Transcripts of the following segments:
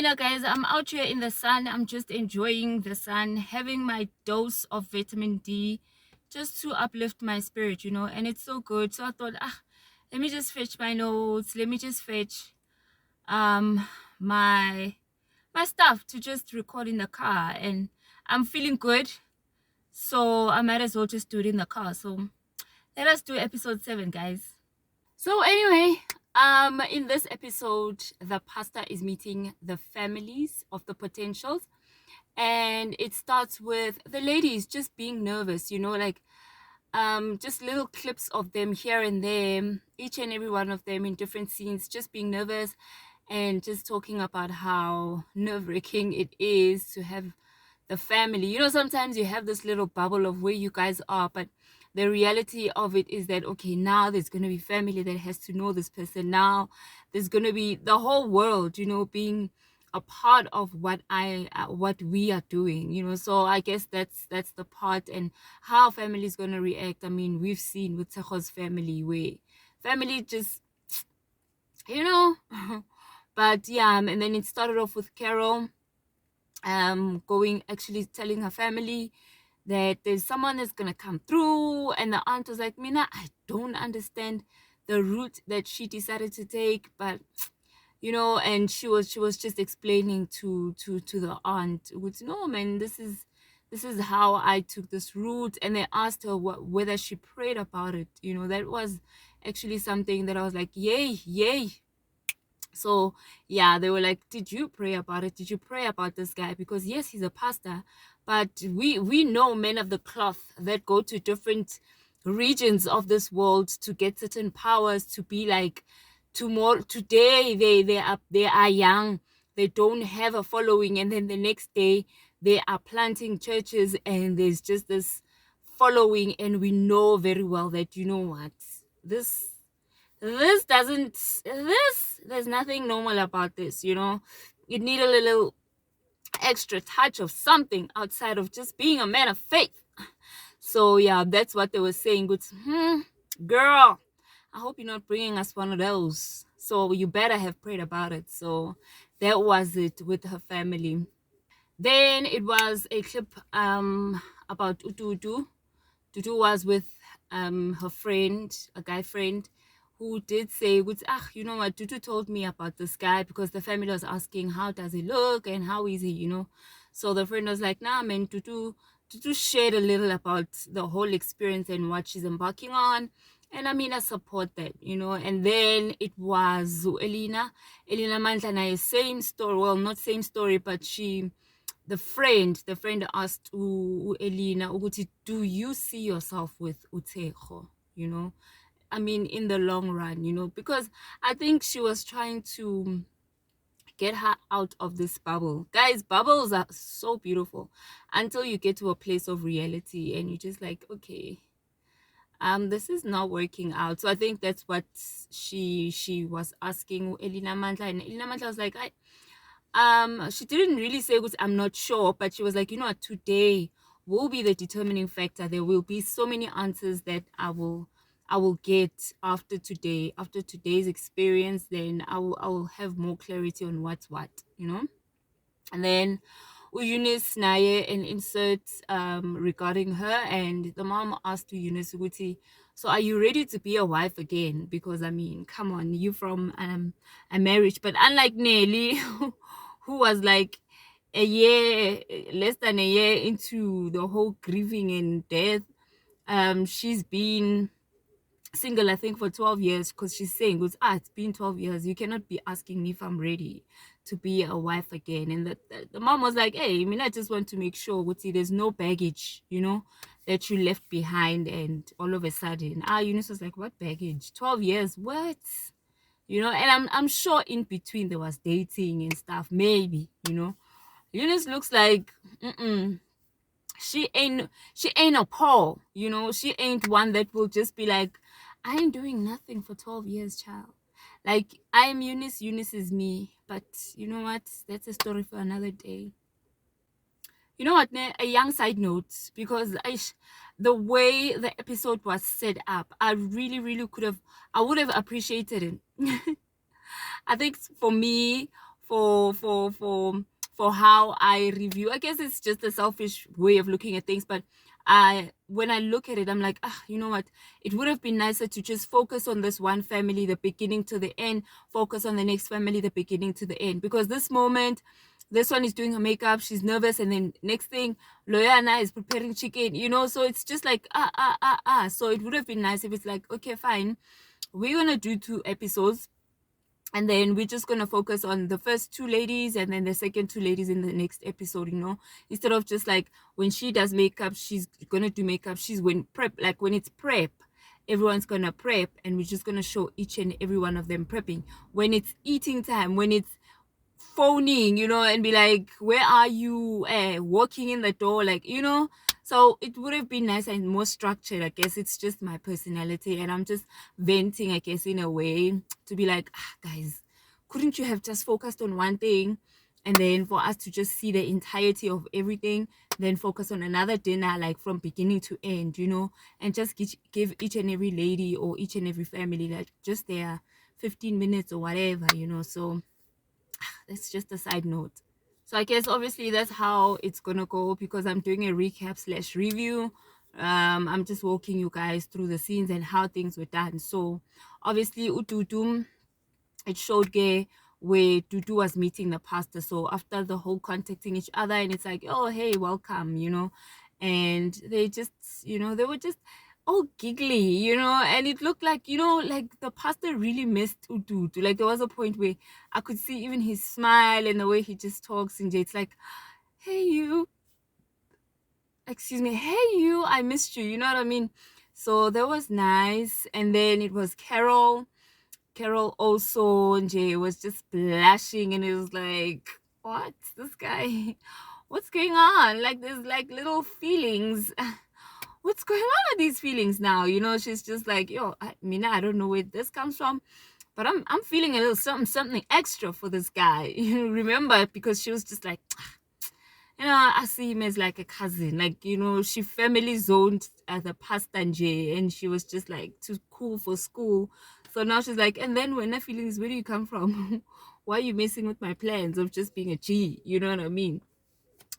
Guys, I'm out here in the sun. I'm just enjoying the sun, having my dose of vitamin D just to uplift my spirit. And it's so good. So I thought, let me just fetch my notes. Let me just fetch um my my stuff to just record in the car. And I'm feeling good. So I might as well just do it in the car. So let us do episode 7, guys. So anyway, in this episode, the pastor is meeting the families of the potentials, and it starts with the ladies just being nervous, like just little clips of them here and there, each and every one of them in different scenes, just being nervous and just talking about how nerve-wracking it is to have the family. Sometimes you have this little bubble of where you guys are, but the reality of it is that, okay, now there's going to be family that has to know this person. Now there's going to be the whole world, being a part of what we are doing. So I guess that's the part, and how family is going to react. I mean, we've seen with Tejo's family where family just, you know but yeah, and then it started off with Carol going, actually telling her family that there's someone that's gonna come through, and the aunt was like, Mina, I don't understand the route that she decided to take, but and she was just explaining to the aunt, which, no man, this is how I took this route. And they asked her whether she prayed about it. That was actually something that I was like, yay. So yeah, they were like, did you pray about it? Did you pray about this guy? Because yes, he's a pastor, but we know men of the cloth that go to different regions of this world to get certain powers, to be like, tomorrow, today they are young, they don't have a following, and then the next day they are planting churches and there's just this following. And we know very well that, what, this doesn't there's nothing normal about this. You need a little extra touch of something outside of just being a man of faith. So yeah, that's what they were saying. But girl, I hope you're not bringing us one of those. So you better have prayed about it. So that was it with her family. Then it was a clip about Utu. Tutu was with her friend, a guy friend, who did say, you know what, Tutu told me about this guy, because the family was asking, how does he look and how is he. So the friend was like, nah man, Tutu shared a little about the whole experience and what she's embarking on. And I mean, I support that. And then it was Elina Mantlana, same story, well, not same story, but the friend asked Elina ukuthi, do you see yourself with Utejo? I mean, in the long run, because I think she was trying to get her out of this bubble. Guys, bubbles are so beautiful until you get to a place of reality and you're just like, okay, this is not working out. So I think that's what she was asking Elina Mantla, and Elina Mantla was like, she didn't really say what, I'm not sure, but she was like, what, today will be the determining factor. There will be so many answers that I will get after today's experience. Then I will have more clarity on what's what. And then Eunice Naye an insert regarding her, and the mom asked Eunice ukuthi, so are you ready to be a wife again? Because I mean, come on, you from a marriage, but unlike Nelly, who was like a year, less than a year into the whole grieving and death, she's been single, I think, for 12 years, because she's saying, it's been 12 years. You cannot be asking me if I'm ready to be a wife again. And the mom was like, hey, I mean, I just want to make sure, there's no baggage, that you left behind. And all of a sudden, Eunice was like, what baggage? 12 years? What? And I'm sure in between there was dating and stuff, maybe, Eunice looks like, she ain't a Paul, she ain't one that will just be like, I ain't doing nothing for 12 years, child. Like, I am Eunice is me. But you know what, that's a story for another day. You know what, a young side note, because the way the episode was set up, I really, really I would have appreciated it. I think for me, for how I review. I guess it's just a selfish way of looking at things, but when I look at it, I'm like, ah, you know what? It would have been nicer to just focus on this one family, the beginning to the end, focus on the next family, the beginning to the end. Because this moment, this one is doing her makeup, she's nervous, and then next thing, Loyana is preparing chicken, you know, so it's just like So it would have been nice if it's like, okay, fine, we're gonna do 2 episodes, and then we're just gonna focus on the first 2 ladies and then the second 2 ladies in the next episode, you know, instead of just like when she does makeup, she's gonna do makeup, she's when prep, like when it's prep, everyone's gonna prep, and we're just gonna show each and every one of them prepping. When it's eating time, when it's phoning, you know, and be like, where are you, walking in the door, like, you know. So it would have been nice and more structured. I guess it's just my personality, and I'm just venting, I guess, in a way, to be like, guys, couldn't you have just focused on one thing, and then for us to just see the entirety of everything, then focus on another dinner, like from beginning to end, you know, and just give each and every lady or each and every family like just their 15 minutes or whatever, you know. So that's just a side note. So I guess obviously that's how it's gonna go, because I'm doing a recap slash review. I'm just walking you guys through the scenes and how things were done. So obviously Ututum, it showed gay where Dudu was meeting the pastor. So after the whole contacting each other, and it's like, oh hey, welcome, you know, and they just, you know, they were just all giggly, you know, and it looked like, you know, like the pastor really missed Udu. Like there was a point where I could see even his smile and the way he just talks, and it's like, hey you, excuse me, hey you, I missed you, you know what I mean? So that was nice. And then it was Carol also, and Jay was just blushing, and it was like, what, this guy, what's going on? Like there's like little feelings. What's going on with these feelings now? You know, she's just like, yo, I don't know where this comes from, but I'm feeling a little something extra for this guy. You remember, because she was just like, you know, I see him as like a cousin. Like, you know, she family zoned as a pastor and she was just like too cool for school. So now she's like, and then when the feelings, where do you come from? Why are you messing with my plans of just being a G? You know what I mean?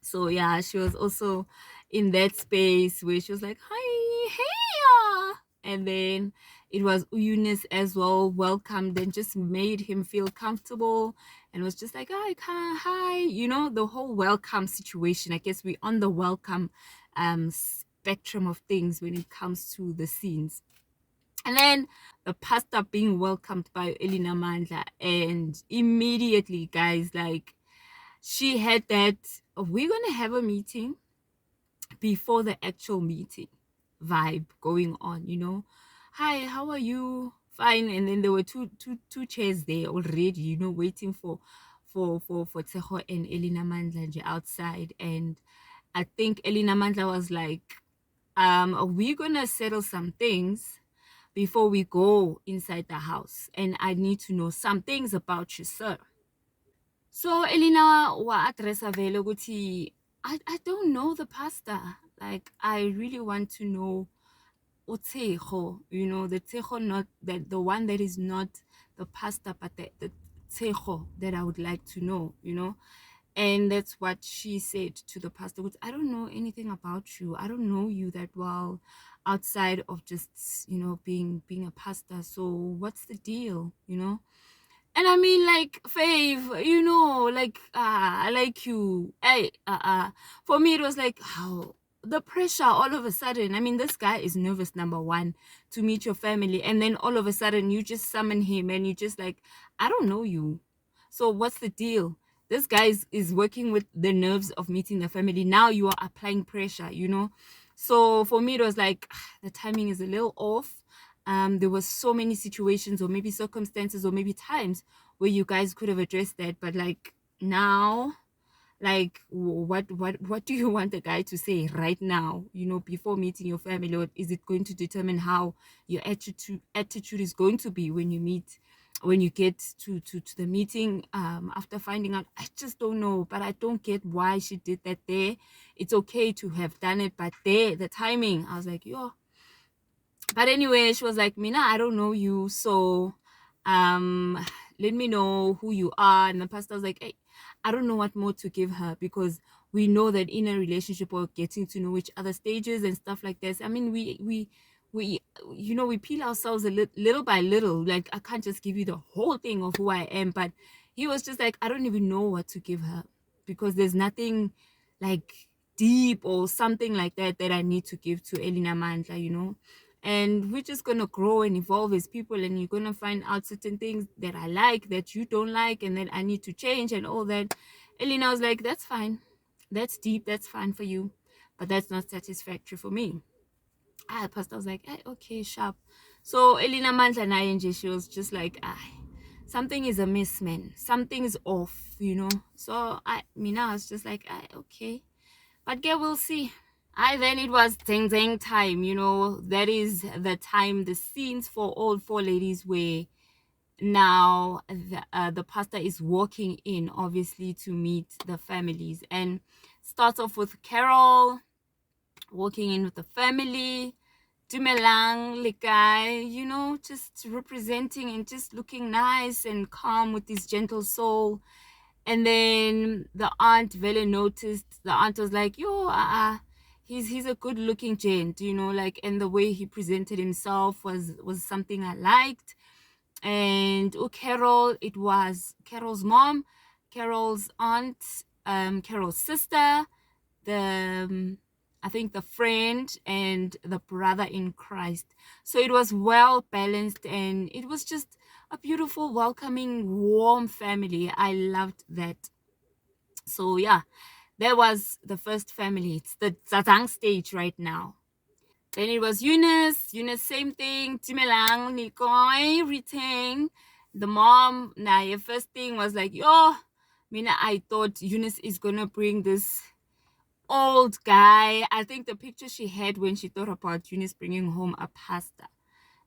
So yeah, she was also in that space where she was like, hi, hey, and then it was Eunice as well, welcomed and just made him feel comfortable, and was just like, hi, you know, the whole welcome situation. I guess we're on the welcome spectrum of things when it comes to the scenes. And then the pastor being welcomed by Elina Mandla, and immediately, guys, like, she had that, we're gonna have a meeting before the actual meeting vibe going on, you know. Hi, how are you? Fine. And then there were two chairs there already, you know, waiting for Tseho and Elina Mandla outside. And I think Elina Mandla was like, we're gonna settle some things before we go inside the house, and I need to know some things about you, sir. So Elina wa addressa vele ukuthi I don't know the pastor. Like I really want to know Utejo, you know, the Tejo, not that the one that is not the pastor, but the Tejo that I would like to know, you know. And that's what she said to the pastor. I don't know anything about you. I don't know you that well outside of just, you know, being a pastor. So what's the deal, you know? And I mean, like, Fave, you know, like, I like you. Hey, for me, it was like, how the pressure all of a sudden. I mean, this guy is nervous, number one, to meet your family. And then all of a sudden, you just summon him and you just like, I don't know you. So what's the deal? This guy is working with the nerves of meeting the family. Now you are applying pressure, you know? So for me, it was like, the timing is a little off. There was so many situations or maybe circumstances or maybe times where you guys could have addressed that, but like now, like what do you want the guy to say right now, you know, before meeting your family? Or is it going to determine how your attitude is going to be when you meet, when you get to the meeting, after finding out? I just don't know, but I don't get why she did that there. It's okay to have done it, but there, the timing, I was like, yo. But anyway, she was like, Mina, I don't know you. So let me know who you are. And the pastor was like, hey, I don't know what more to give her, because we know that in a relationship or getting to know each other stages and stuff like this, I mean, we we peel ourselves little by little. Like, I can't just give you the whole thing of who I am. But he was just like, I don't even know what to give her, because there's nothing like deep or something like that that I need to give to Elina Mandla. And we're just gonna grow and evolve as people, and you're gonna find out certain things that I like, that you don't like, and that I need to change and all that. Elina was like, that's fine, that's deep, that's fine for you, but that's not satisfactory for me. Pastor was like, okay, sharp. So Elina Mandla naye, she was just like, something is amiss, man, something's off. So I was just like, okay, but yeah, we'll see. Then it was Zeng time. That is the time the scenes for all four ladies were now the pastor is walking in, obviously, to meet the families, and starts off with Carol walking in with the family. Dumelang, Likai, just representing and just looking nice and calm with this gentle soul. And then the aunt Vele noticed. The aunt was like, yo, he's a good looking gent, like, and the way he presented himself was something I liked. And Carol, it was Carol's mom, Carol's aunt, Carol's sister, the I think the friend and the brother in Christ. So it was well balanced, and it was just a beautiful, welcoming, warm family. I loved that. So yeah, that was the first family. It's the Zazang stage right now. Then it was Eunice. Eunice, same thing. Timelang, Nikoi, Riteng. The mom, your first thing was like, yo, Mina, I thought Eunice is gonna bring this old guy. I think the picture she had when she thought about Eunice bringing home a pastor,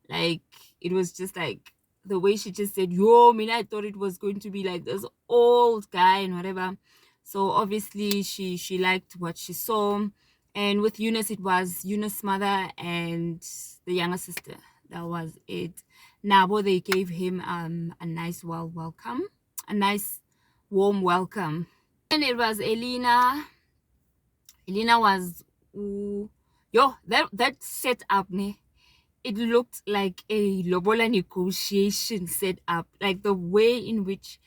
like, it was just like the way she just said, yo, Mina, I thought it was going to be like this old guy and whatever. So obviously she liked what she saw. And with Eunice, it was Eunice's mother and the younger sister. That was it. Nabo, they gave him a nice welcome, a nice warm welcome. And it was Elina. Elina was, that set up, ne? It looked like a lobola negotiation set up, like the way in which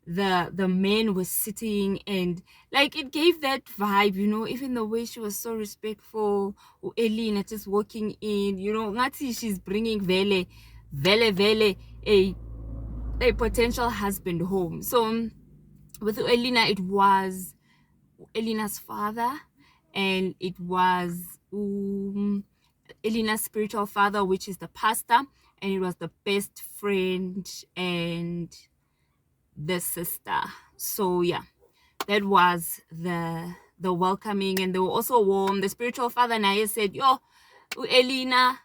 the men were sitting, and like it gave that vibe, even the way she was so respectful. Elena just walking in, ngathi she's bringing vele a potential husband home. So with Elena, it was Elena's father, and it was Elena's spiritual father, which is the pastor, and it was the best friend and the sister. So yeah, that was the welcoming, and they were also warm. The spiritual father Naya said, yo, Elena,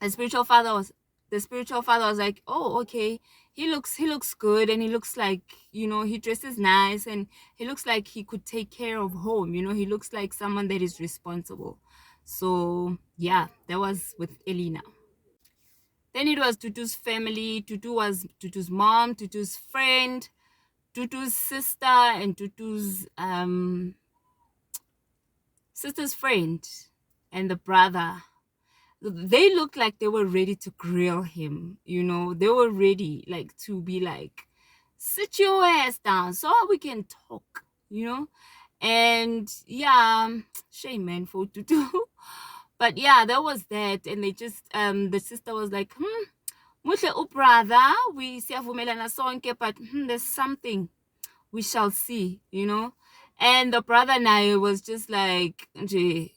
the spiritual father was like, oh, okay, he looks good, and he looks like, he dresses nice, and he looks like he could take care of home. He looks like someone that is responsible. So yeah, that was with Elena. Then it was Tutu's family. Tutu was Tutu's mom, Tutu's friend, Tutu's sister, and Tutu's sister's friend, and the brother. They looked like they were ready to grill him. They were ready, like, to be like, sit your ass down so we can talk. And yeah, shame, man, for Tutu. But yeah, that was that. And they just the sister was like, muhle brother, we siyavumelana sonke, but there's something we shall see. And the brother now was just like, Nje,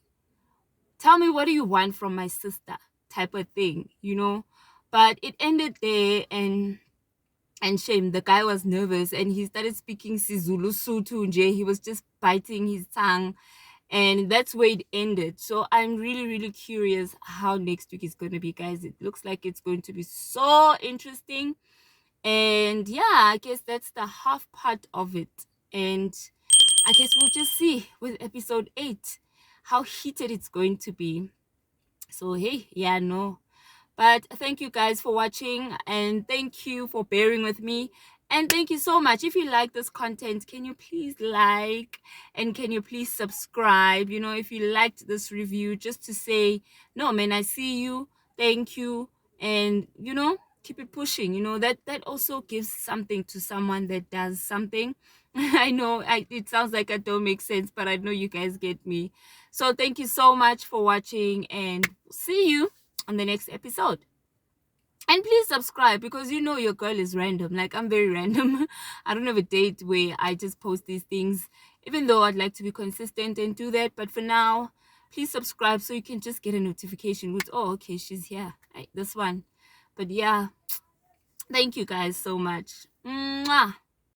tell me, what do you want from my sister, type of thing. But it ended there, and shame, the guy was nervous, and he started speaking Sizulu Sutu Nje. He was just biting his tongue, and that's where it ended. So I'm really, really curious how next week is going to be, guys. It looks like it's going to be so interesting. And yeah, I guess that's the half part of it. And I guess we'll just see with episode 8 how heated it's going to be. So hey, yeah, no. But thank you guys for watching, and thank you for bearing with me. And thank you so much. If you like this content, can you please like, and can you please subscribe? You know, if you liked this review, just to say, no man, I see you, thank you, and you know, keep it pushing. You know, that also gives something to someone that does something. I know it sounds like I don't make sense, but I know you guys get me. So thank you so much for watching, and see you on the next episode. And please subscribe, because you know your girl is random. Like, I'm very random. I don't have a date where I just post these things, even though I'd like to be consistent and do that. But for now, please subscribe so you can just get a notification with, oh, okay, she's here, right, this one. But yeah, thank you guys so much. Mwah.